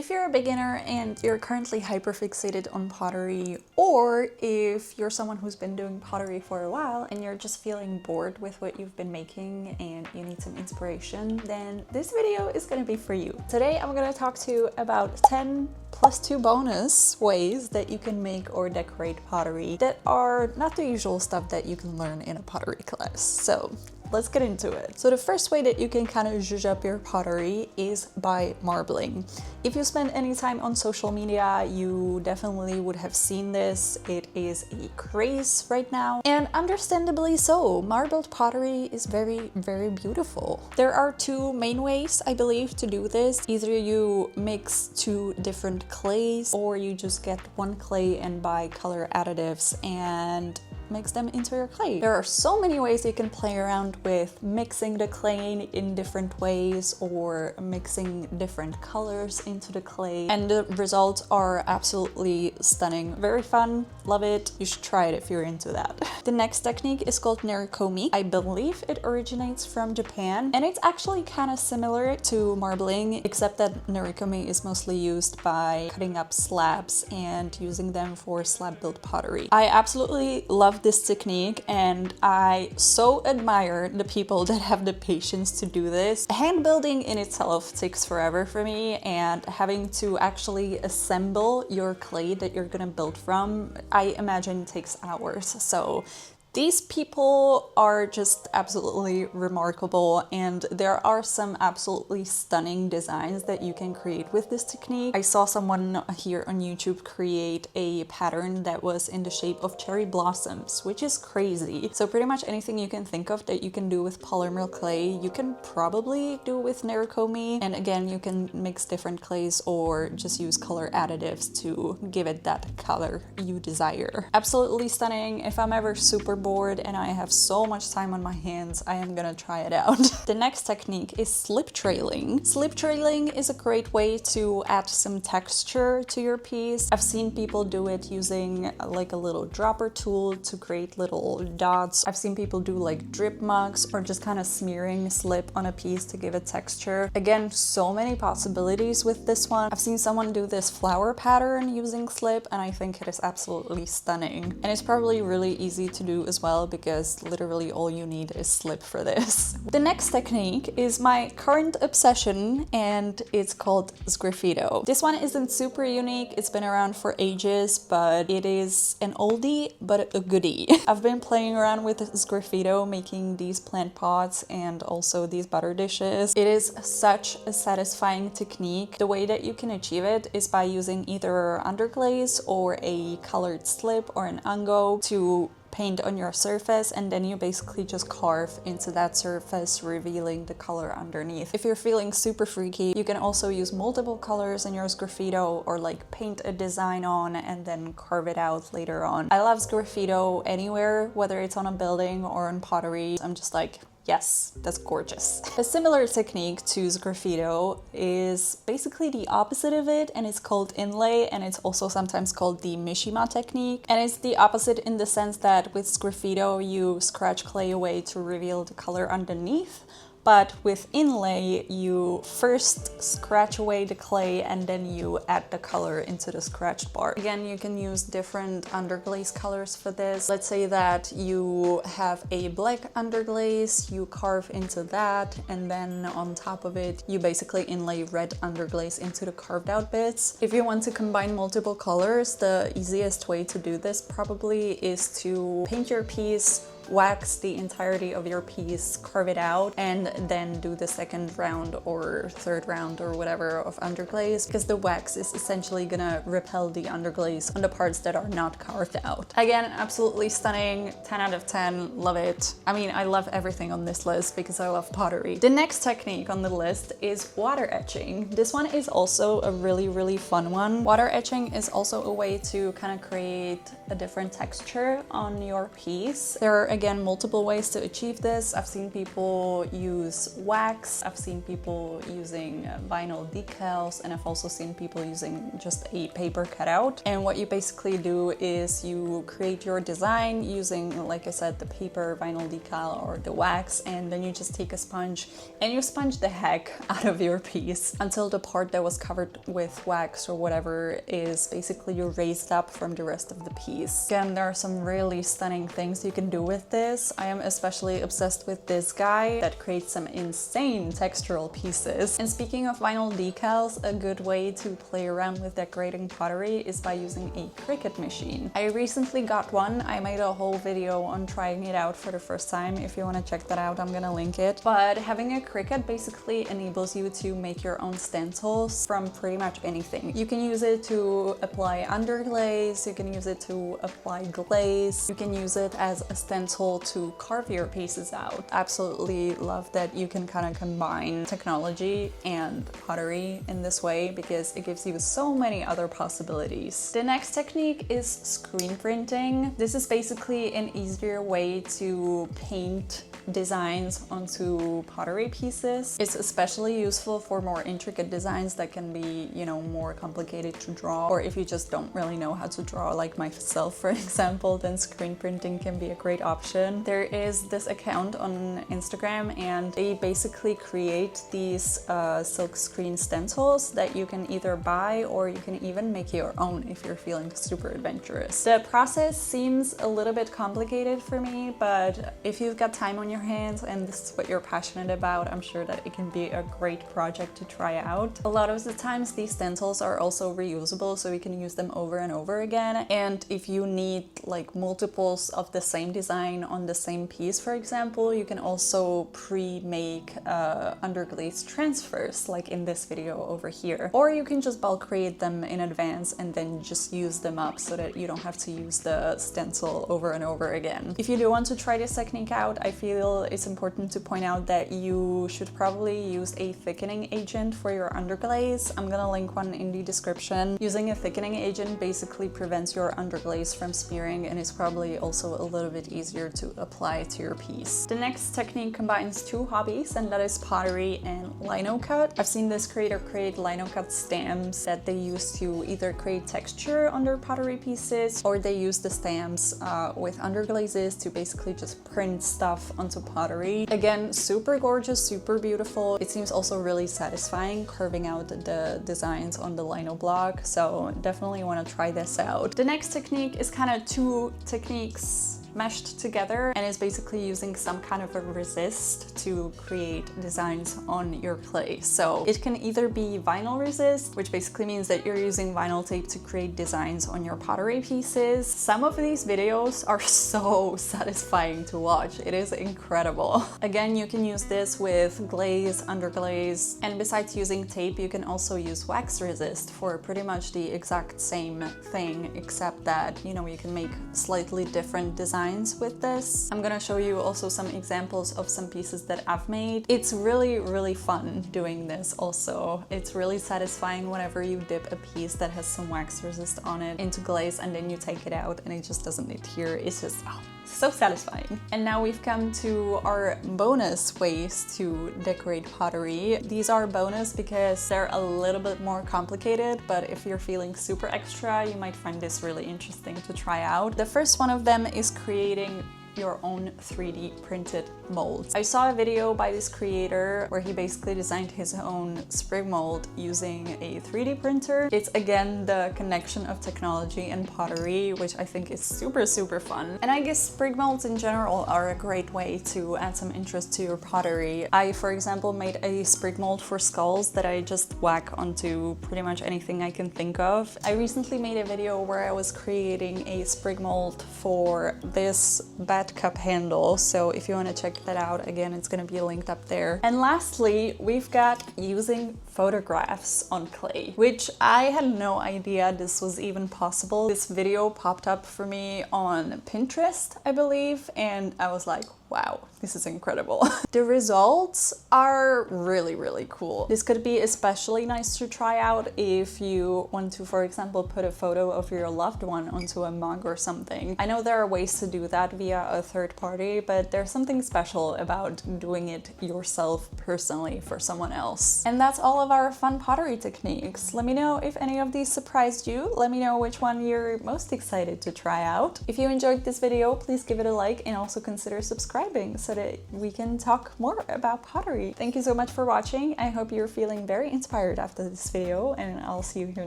If you're a beginner and you're currently hyperfixated on pottery, or if you're someone who's been doing pottery for a while and you're just feeling bored with what you've been making and you need some inspiration, then this video is gonna be for you. Today I'm gonna talk to you about 10 plus 2 bonus ways that you can make or decorate pottery that are not the usual stuff that you can learn in a pottery class. So let's get into it. So the first way that you can kind of zhuzh up your pottery is by marbling. If you spend any time on social media, you definitely would have seen this. It is a craze right now, and understandably so. Marbled pottery is very, very beautiful. There are two main ways, I believe, to do this. Either you mix two different clays, or you just get one clay and buy color additives and mix them into your clay. There are so many ways you can play around with mixing the clay in different ways or mixing different colors into the clay, and the results are absolutely stunning. Very fun, love it. You should try it if you're into that. The next technique is called Nerikomi. I believe it originates from Japan, and it's actually kind of similar to marbling, except that Nerikomi is mostly used by cutting up slabs and using them for slab built pottery. I absolutely love this technique, and I so admire the people that have the patience to do this. Hand building in itself takes forever for me, and having to actually assemble your clay that you're gonna build from, I imagine takes hours. So these people are just absolutely remarkable, and there are some absolutely stunning designs that you can create with this technique. I saw someone here on YouTube create a pattern that was in the shape of cherry blossoms, which is crazy. So pretty much anything you can think of that you can do with polymer clay, you can probably do with Nerikomi. And again, you can mix different clays or just use color additives to give it that color you desire. Absolutely stunning. If I'm ever super bored and I have so much time on my hands, I am gonna try it out. The next technique is slip trailing. Slip trailing is a great way to add some texture to your piece. I've seen people do it using like a little dropper tool to create little dots. I've seen people do like drip mugs or just kind of smearing slip on a piece to give it texture. Again, so many possibilities with this one. I've seen someone do this flower pattern using slip, and I think it is absolutely stunning. And it's probably really easy to do as well, because literally all you need is slip for this. The next technique is my current obsession, and it's called Sgraffito. This one isn't super unique, it's been around for ages, but it is an oldie but a goodie. I've been playing around with Sgraffito, making these plant pots and also these butter dishes. It is such a satisfying technique. The way that you can achieve it is by using either underglaze or a colored slip or an ungo to paint on your surface, and then you basically just carve into that surface, revealing the color underneath. If you're feeling super freaky, you can also use multiple colors in your Sgraffito, or like paint a design on and then carve it out later on. I love Sgraffito anywhere, whether it's on a building or on pottery. I'm just like, yes, that's gorgeous. A similar technique to Sgraffito is basically the opposite of it, and it's called Inlay, and it's also sometimes called the mishima technique. And it's the opposite in the sense that with Sgraffito, you scratch clay away to reveal the color underneath. But with Inlay, you first scratch away the clay and then you add the color into the scratched part. Again, you can use different underglaze colors for this. Let's say that you have a black underglaze, you carve into that, and then on top of it, you basically inlay red underglaze into the carved out bits. If you want to combine multiple colors, the easiest way to do this probably is to paint your piece, wax the entirety of your piece, carve it out, and then do the second round or third round or whatever of underglaze, because the wax is essentially gonna repel the underglaze on the parts that are not carved out. Again, absolutely stunning, 10 out of 10, love it. I mean, I love everything on this list because I love pottery. The next technique on the list is water etching. This one is also a really, really fun one. Water etching is also a way to kind of create a different texture on your piece. There are again, multiple ways to achieve this. I've seen people use wax, I've seen people using vinyl decals, and I've also seen people using just a paper cutout. And what you basically do is you create your design using, like I said, the paper, vinyl decal, or the wax, and then you just take a sponge and you sponge the heck out of your piece until the part that was covered with wax or whatever is basically raised up from the rest of the piece. Again, there are some really stunning things you can do with this. I am especially obsessed with this guy that creates some insane textural pieces. And speaking of vinyl decals, a good way to play around with decorating pottery is by using a Cricut machine. I recently got one. I made a whole video on trying it out for the first time. If you want to check that out, I'm gonna link it. But having a Cricut basically enables you to make your own stencils from pretty much anything. You can use it to apply underglaze, you can use it to apply glaze, you can use it as a stencil to carve your pieces out. Absolutely love that you can kind of combine technology and pottery in this way because it gives you so many other possibilities. The next technique is screen printing. This is basically an easier way to paint designs onto pottery pieces. It's especially useful for more intricate designs that can be, you know, more complicated to draw, or if you just don't really know how to draw, like myself for example, then screen printing can be a great option. There is this account on Instagram and they basically create these silk screen stencils that you can either buy or you can even make your own if you're feeling super adventurous. The process seems a little bit complicated for me, but if you've got time on your hands and this is what you're passionate about, I'm sure that it can be a great project to try out. A lot of the times these stencils are also reusable, so you can use them over and over again. And if you need like multiples of the same design on the same piece, for example, you can also pre-make underglaze transfers like in this video over here. Or you can just bulk create them in advance and then just use them up so that you don't have to use the stencil over and over again. If you do want to try this technique out, I feel it's important to point out that you should probably use a thickening agent for your underglaze. I'm gonna link one in the description. Using a thickening agent basically prevents your underglaze from smearing and is probably also a little bit easier to apply to your piece. The next technique combines two hobbies, and that is pottery and Linocut. I've seen this creator create Linocut stamps that they use to either create texture on their pottery pieces, or they use the stamps with underglazes to basically just print stuff onto pottery. Again, super gorgeous, super beautiful. It seems also really satisfying carving out the designs on the lino block, so definitely want to try this out. The next technique is kind of two techniques meshed together and is basically using some kind of a resist to create designs on your clay. So it can either be vinyl resist, which basically means that you're using vinyl tape to create designs on your pottery pieces. Some of these videos are so satisfying to watch. It is incredible. Again, you can use this with glaze, underglaze, and besides using tape, you can also use wax resist for pretty much the exact same thing, except that, you know, you can make slightly different designs with this. I'm gonna show you also some examples of some pieces that I've made. It's really fun doing this also. It's really satisfying whenever you dip a piece that has some wax resist on it into glaze and then you take it out and it just doesn't adhere. It's just, oh, so satisfying. And now we've come to our bonus ways to decorate pottery. These are bonus because they're a little bit more complicated, but if you're feeling super extra, you might find this really interesting to try out. The first one of them is creating your own 3D printed molds. I saw a video by this creator where he basically designed his own sprig mold using a 3D printer. It's again the connection of technology and pottery, which I think is super fun. And I guess sprig molds in general are a great way to add some interest to your pottery. I, for example, made a sprig mold for skulls that I just whack onto pretty much anything I can think of. I recently made a video where I was creating a sprig mold for this bat cup handle, so if you want to check that out, again, it's going to be linked up there. And lastly, we've got using photographs on clay, which I had no idea this was even possible. This video popped up for me on Pinterest, I believe, and I was like, wow, this is incredible. The results are really, really cool. This could be especially nice to try out if you want to, for example, put a photo of your loved one onto a mug or something. I know there are ways to do that via a third party, but there's something special about doing it yourself personally for someone else. And that's all of our fun pottery techniques. Let me know if any of these surprised you. Let me know which one you're most excited to try out. If you enjoyed this video, please give it a like and also consider subscribing so that we can talk more about pottery. Thank you so much for watching. I hope you're feeling very inspired after this video, and I'll see you here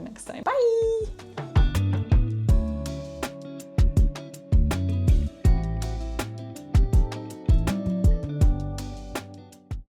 next time. Bye!